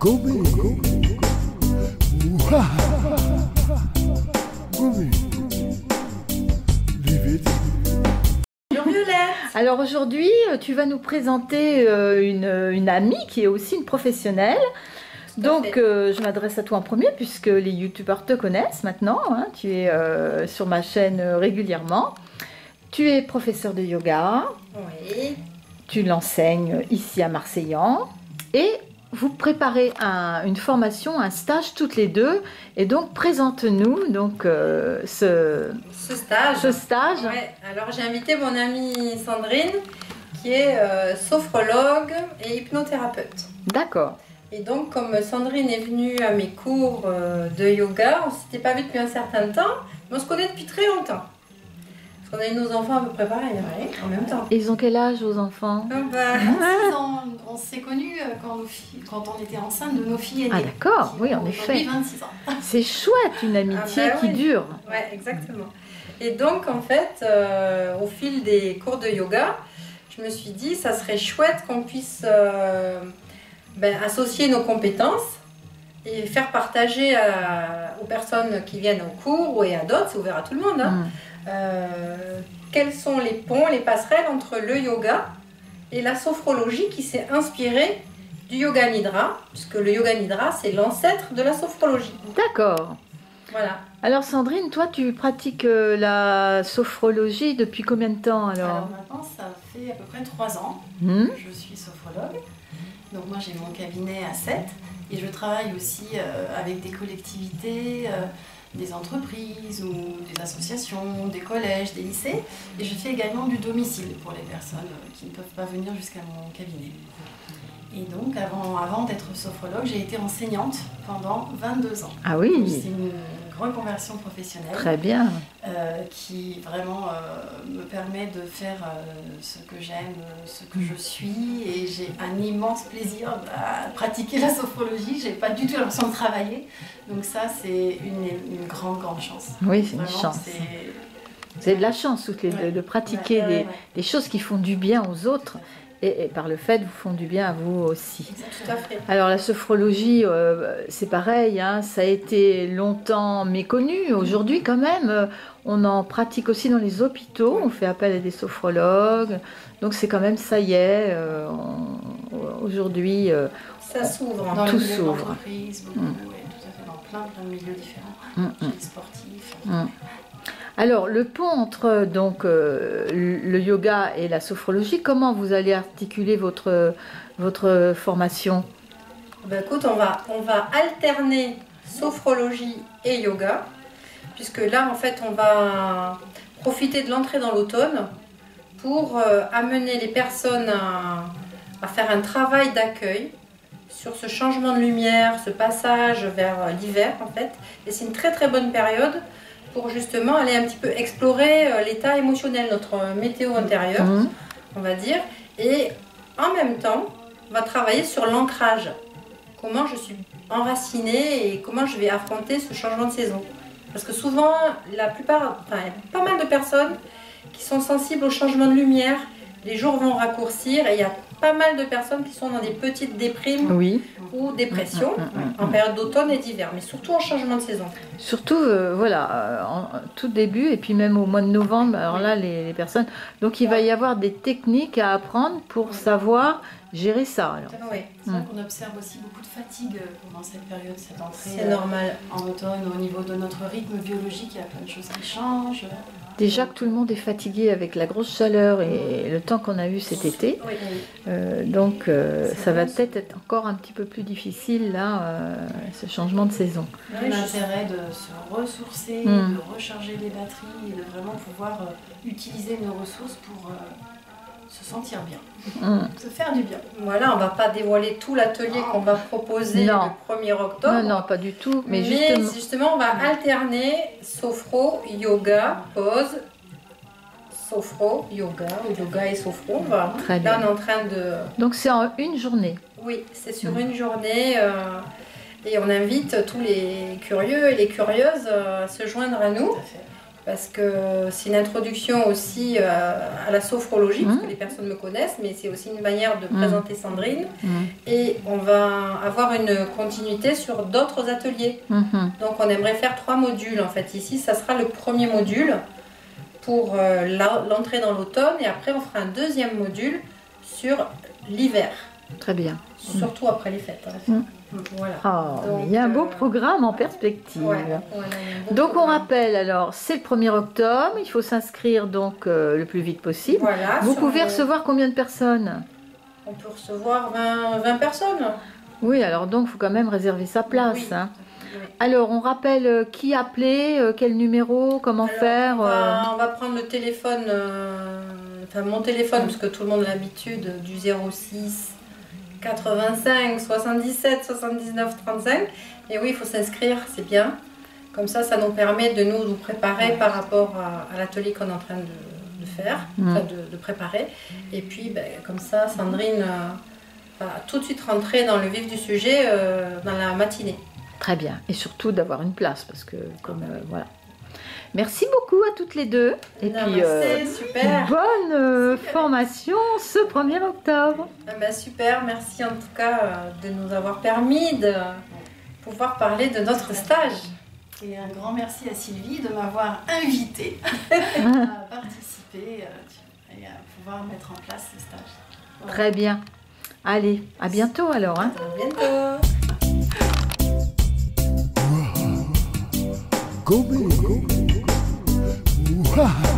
Gobe. Ouah. Gobe. Vivez. Bonjour Violette. Alors aujourd'hui, tu vas nous présenter une amie qui est aussi une professionnelle. Donc je m'adresse à toi en premier puisque les youtubeurs te connaissent maintenant, hein. Tu es sur ma chaîne régulièrement. Tu es professeur de yoga. Oui. Tu l'enseignes ici à Marseillan. Et vous préparez une formation, un stage toutes les deux. Et donc présente-nous donc ce stage. Ouais. Alors j'ai invité mon amie Sandrine qui est sophrologue et hypnothérapeute. D'accord. Et donc comme Sandrine est venue à mes cours de yoga, on ne s'était pas vu depuis un certain temps, mais on se connaît depuis très longtemps. Parce qu'on a eu nos enfants à peu près pareil, en même temps. Et ils ont quel âge vos enfants? 6 ans. On s'est connus quand on était enceinte de nos filles aînées. Ah d'accord, oui en effet. 26 ans. C'est chouette, une amitié qui dure. Ouais, exactement. Et donc en fait, au fil des cours de yoga, je me suis dit ça serait chouette qu'on puisse associer nos compétences et faire partager aux personnes qui viennent au cours et à d'autres, c'est ouvert à tout le monde, hein, quels sont les ponts, les passerelles entre le yoga et la sophrologie qui s'est inspirée du yoga nidra, puisque le yoga nidra c'est l'ancêtre de la sophrologie. D'accord. Voilà. Alors Sandrine, toi tu pratiques la sophrologie depuis combien de temps alors? Maintenant ça fait à peu près 3 ans que je suis sophrologue. Donc moi j'ai mon cabinet à 7 et je travaille aussi avec des collectivités, des entreprises ou des associations, des collèges, des lycées. Et je fais également du domicile pour les personnes qui ne peuvent pas venir jusqu'à mon cabinet. Et donc avant d'être sophrologue, j'ai été enseignante pendant 22 ans. Ah oui. C'est une reconversion professionnelle. Très bien. Qui vraiment me permet de faire ce que j'aime, ce que je suis, et j'ai un immense plaisir à pratiquer la sophrologie. J'ai pas du tout l'impression de travailler, donc ça c'est une grande chance. Oui, c'est une vraiment, chance. C'est de la chance toutes les deux de pratiquer des choses qui font du bien aux autres. Et par le fait, vous font du bien à vous aussi. Tout à fait. Alors la sophrologie, c'est pareil, hein, ça a été longtemps méconnu. Aujourd'hui quand même, on en pratique aussi dans les hôpitaux, on fait appel à des sophrologues. Donc c'est quand même, ça y est, aujourd'hui, ça s'ouvre. Dans tout le milieu de s'ouvre. l'entreprise, beaucoup, ouais, tout à fait, dans plein de milieux différents, chez les sportifs. Alors, le pont entre donc, le yoga et la sophrologie, comment vous allez articuler votre formation? Ben écoute, on va alterner sophrologie et yoga, puisque là, en fait, on va profiter de l'entrée dans l'automne pour amener les personnes à faire un travail d'accueil sur ce changement de lumière, ce passage vers l'hiver, en fait. Et c'est une très très bonne période pour justement aller un petit peu explorer l'état émotionnel, notre météo intérieure, on va dire. Et en même temps, on va travailler sur l'ancrage. Comment je suis enracinée et comment je vais affronter ce changement de saison. Parce que souvent, il y a pas mal de personnes qui sont sensibles au changement de lumière. Les jours vont raccourcir et il y a pas mal de personnes qui sont dans des petites déprimes ou dépressions en période d'automne et d'hiver, mais surtout en changement de saison. Surtout, en tout début et puis même au mois de novembre, alors là, les personnes... Donc il va y avoir des techniques à apprendre pour savoir gérer ça. Oui. C'est vrai qu'on observe aussi beaucoup de fatigue pendant cette période, cette entrée. C'est normal. En automne, au niveau de notre rythme biologique, il y a plein de choses qui changent. Déjà que tout le monde est fatigué avec la grosse chaleur et le temps qu'on a eu cet été, donc ça va peut-être être encore un petit peu plus difficile là, ce changement de saison. L'intérêt de se ressourcer, de recharger les batteries et de vraiment pouvoir utiliser nos ressources pour se sentir bien, se faire du bien. Voilà, on ne va pas dévoiler tout l'atelier qu'on va proposer le 1er octobre. Non, pas du tout. Mais justement, on va alterner sophro, yoga, pause, sophro, yoga, ou yoga et sophro. Là, on est en train de... Donc c'est en une journée? Oui, c'est sur une journée. Et on invite tous les curieux et les curieuses à se joindre à nous. parce que c'est une introduction aussi à la sophrologie, parce que les personnes me connaissent, mais c'est aussi une manière de présenter Sandrine. Et on va avoir une continuité sur d'autres ateliers. Donc on aimerait faire 3 modules en fait. Ici, ça sera le premier module pour l'entrée dans l'automne, et après on fera un deuxième module sur l'hiver. Très bien. Surtout après les fêtes. Voilà. Oh, donc, il y a un beau programme en perspective. Donc on rappelle alors, c'est le 1er octobre, il faut s'inscrire donc le plus vite possible. Voilà, vous pouvez recevoir combien de personnes? On peut recevoir 20 personnes. Oui, alors donc il faut quand même réserver sa place. Oui. Hein. Alors on rappelle qui appeler, quel numéro, comment faire on va prendre le téléphone, enfin mon téléphone, parce que tout le monde a l'habitude, du 06 85 77 79 35. Et oui, il faut s'inscrire, c'est bien. Comme ça nous permet de nous préparer par rapport à l'atelier qu'on est en train de faire, enfin de préparer. Et puis, comme ça, Sandrine va tout de suite rentrer dans le vif du sujet dans la matinée. Très bien. Et surtout d'avoir une place, parce que comme voilà. Merci beaucoup à toutes les deux. Et puis, super. Bonne formation ce 1er octobre. Super, merci en tout cas de nous avoir permis de pouvoir parler de notre stage. Et un grand merci à Sylvie de m'avoir invitée à participer et à pouvoir mettre en place ce stage. Voilà. Très bien. Allez, à bientôt alors. Hein. À bientôt. Go, baby, go. Wow.